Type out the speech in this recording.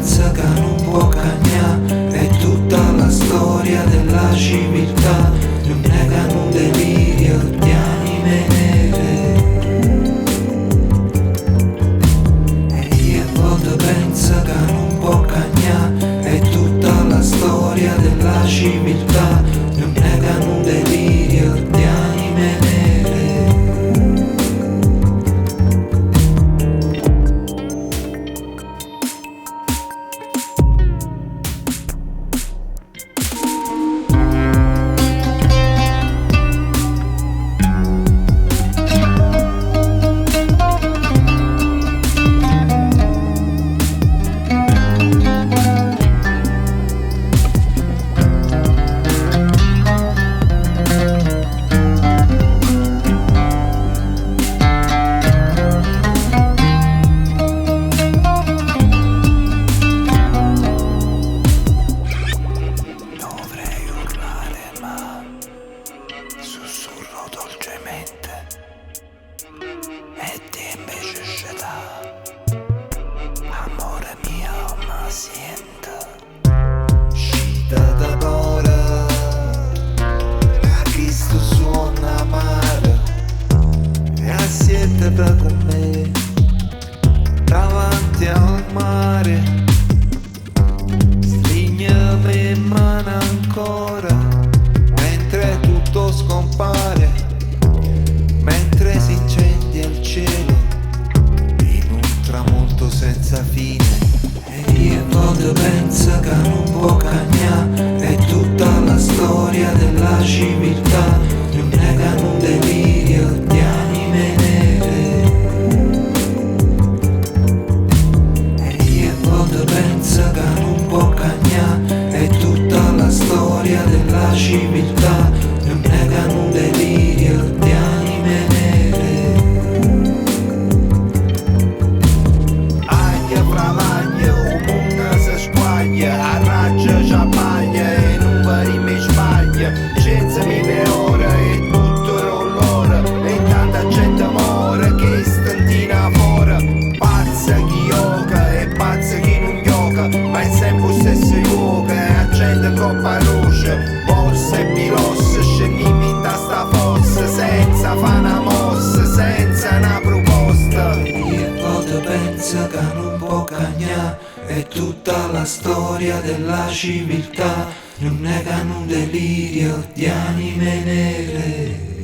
pensa che non può cagnare, è tutta la storia della civiltà, non negano un delirio di anime nere. E io a volte pensa che non può cagnare, è tutta la storia della civiltà, non negano un delirio di anime nere. Sussurro dolcemente e ti invece scelà, amore mio, ma sento uscita da paura, a Cristo suona amare e assiedete con me davanti al mare, strignami in mano ancora mentre tutto scompare, mentre si incendia il cielo in un tramonto senza fine. E io a volte penso che non può cagnare, è tutta la storia della civiltà, non negano un delirio di anime nere. E io a volte penso che non può cagnare, è tutta la storia della civiltà, non negano un delirio di anime nere. Aglia framaglia, o mondo si squaglia, a raggia c'appaglia e non pari mi sbaglia, senza vive ora e tutto roll'ora, e tanta gente muore che stantina fuori, pazza chi gioca e pazza chi non gioca, ma è sempre lo stesso gioca e la gente troppa roce, borsa e pilossa, scendimi in sta fossa, senza fa una mossa, senza una proposta. E a volte pensa che non può cagnare, è tutta la storia della civiltà, non negano un delirio di anime nere.